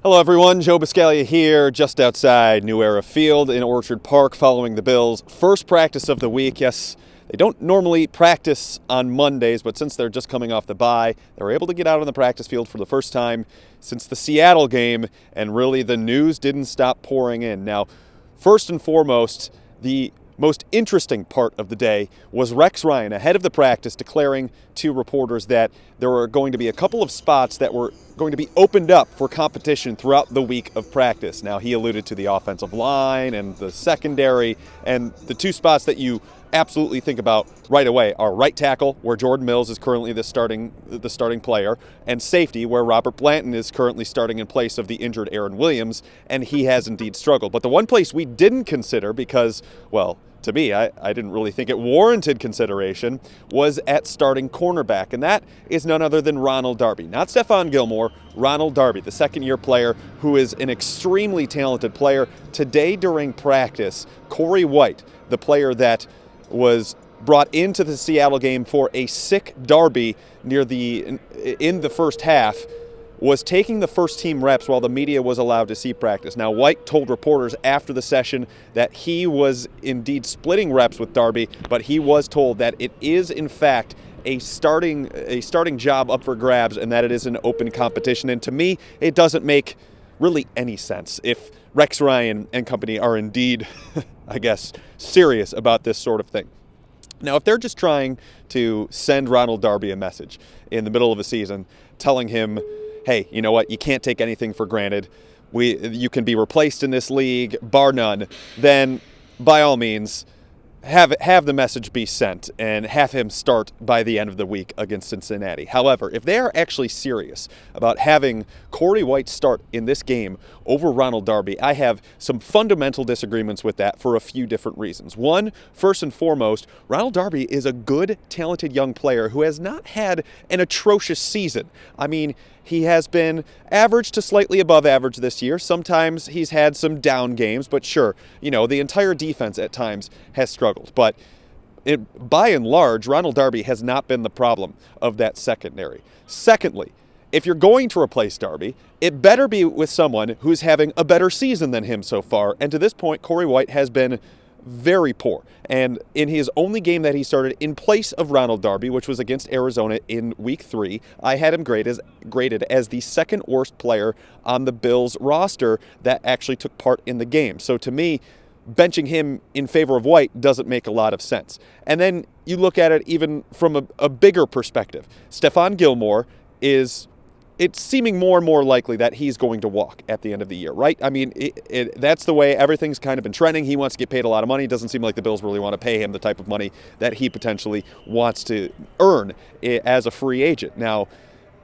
Hello everyone, Joe Buscaglia here, just outside New Era Field in Orchard Park following the Bills' first practice of the week. Yes, they don't normally practice on Mondays, but since they're just coming off the bye, they were able to get out on the practice field for the first time since the Seattle game, and really the news didn't stop pouring in. Now, first and foremost, the most interesting part of the day was Rex Ryan ahead of the practice declaring to reporters that there were going to be a couple of spots that were going to be opened up for competition throughout the week of practice. Now, he alluded to the offensive line and the secondary, and the two spots that you absolutely think about right away are right tackle, where Jordan Mills is currently the starting player, and safety, where Robert Blanton is currently starting in place of the injured Aaron Williams, and he has indeed struggled. But the one place we didn't consider because, well, to me, I didn't really think it warranted consideration, was at starting cornerback, and that is none other than Ronald Darby. Not Stephon Gilmore, Ronald Darby, the second-year player who is an extremely talented player. Today during practice, Corey White, the player that was brought into the Seattle game for a sick Darby in the first half, was taking the first-team reps while the media was allowed to see practice. Now, White told reporters after the session that he was indeed splitting reps with Darby, but he was told that it is, in fact, a starting job up for grabs and that it is an open competition. And to me, it doesn't make really any sense if Rex Ryan and company are indeed, I guess, serious about this sort of thing. Now, if they're just trying to send Ronald Darby a message in the middle of a season telling him, hey, you know what, you can't take anything for granted, you can be replaced in this league, bar none, then by all means, have the message be sent and have him start by the end of the week against Cincinnati. However, if they are actually serious about having Corey White start in this game over Ronald Darby, I have some fundamental disagreements with that for a few different reasons. One, first and foremost, Ronald Darby is a good, talented young player who has not had an atrocious season. I mean, he has been average to slightly above average this year. Sometimes he's had some down games, but sure, the entire defense at times has struggled. But by and large, Ronald Darby has not been the problem of that secondary. Secondly, if you're going to replace Darby, it better be with someone who's having a better season than him so far. And to this point, Corey White has been very poor. And in his only game that he started in place of Ronald Darby, which was against Arizona in Week 3, I had him graded as the second worst player on the Bills roster that actually took part in the game. So to me, benching him in favor of White doesn't make a lot of sense. And then you look at it even from a bigger perspective. Stephon Gilmore it's seeming more and more likely that he's going to walk at the end of the year, right? I mean, that's the way everything's kind of been trending. He wants to get paid a lot of money. It doesn't seem like the Bills really want to pay him the type of money that he potentially wants to earn as a free agent. Now,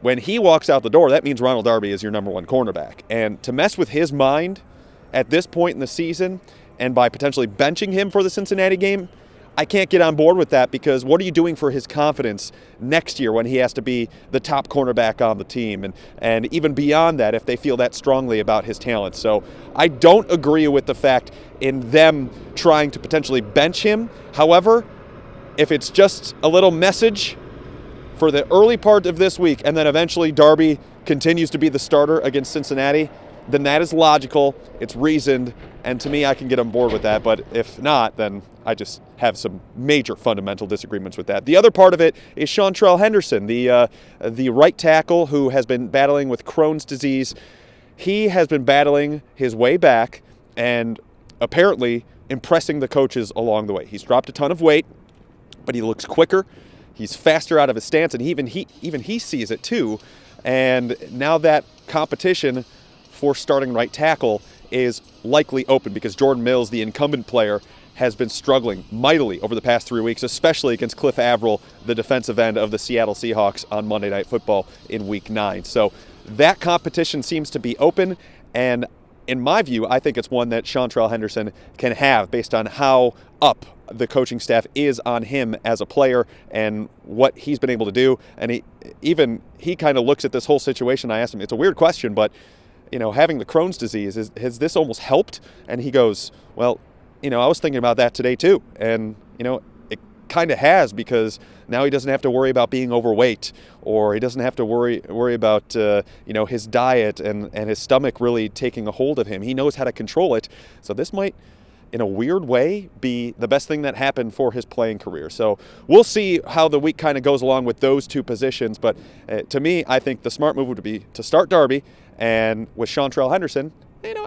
when he walks out the door, that means Ronald Darby is your number one cornerback. And to mess with his mind at this point in the season and by potentially benching him for the Cincinnati game, I can't get on board with that, because what are you doing for his confidence next year when he has to be the top cornerback on the team and even beyond that if they feel that strongly about his talent? So I don't agree with the fact in them trying to potentially bench him. However, if it's just a little message for the early part of this week and then eventually Darby continues to be the starter against Cincinnati, then that is logical, it's reasoned, and to me, I can get on board with that. But if not, then I just have some major fundamental disagreements with that. The other part of it is Seantrel Henderson, the right tackle who has been battling with Crohn's disease. He has been battling his way back and apparently impressing the coaches along the way. He's dropped a ton of weight, but he looks quicker. He's faster out of his stance, and even he sees it too. And now that competition for starting right tackle is likely open because Jordan Mills, the incumbent player, has been struggling mightily over the past 3 weeks, especially against Cliff Averill, the defensive end of the Seattle Seahawks, on Monday Night Football in Week 9. So that competition seems to be open, and in my view, I think it's one that Seantrel Henderson can have based on how up the coaching staff is on him as a player and what he's been able to do. And he kind of looks at this whole situation. I asked him, it's a weird question, but having the Crohn's disease, has this almost helped? And he goes, well, I was thinking about that today too. And, kind of has, because now he doesn't have to worry about being overweight, or he doesn't have to worry about his diet and his stomach really taking a hold of him. He knows how to control it. So this might, in a weird way, be the best thing that happened for his playing career. So we'll see how the week kind of goes along with those two positions. But to me, I think the smart move would be to start Darby, and with Seantrel Henderson,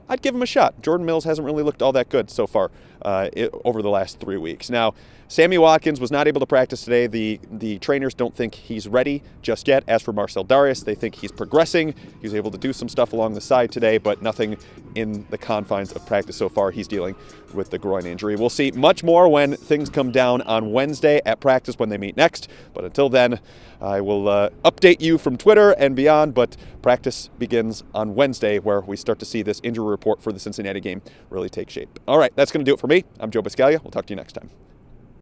I'd give him a shot. Jordan Mills hasn't really looked all that good so far over the last 3 weeks. Now, Sammy Watkins was not able to practice today. The trainers don't think he's ready just yet. As for Marcell Dareus, they think he's progressing. He's able to do some stuff along the side today, but nothing in the confines of practice so far. He's dealing with the groin injury. We'll see much more when things come down on Wednesday at practice when they meet next. But until then, I will update you from Twitter and beyond. But practice begins on Wednesday, where we start to see this injury report for the Cincinnati game really take shape. All right, that's going to do it for me. I'm Joe Buscaglia. We'll talk to you next time.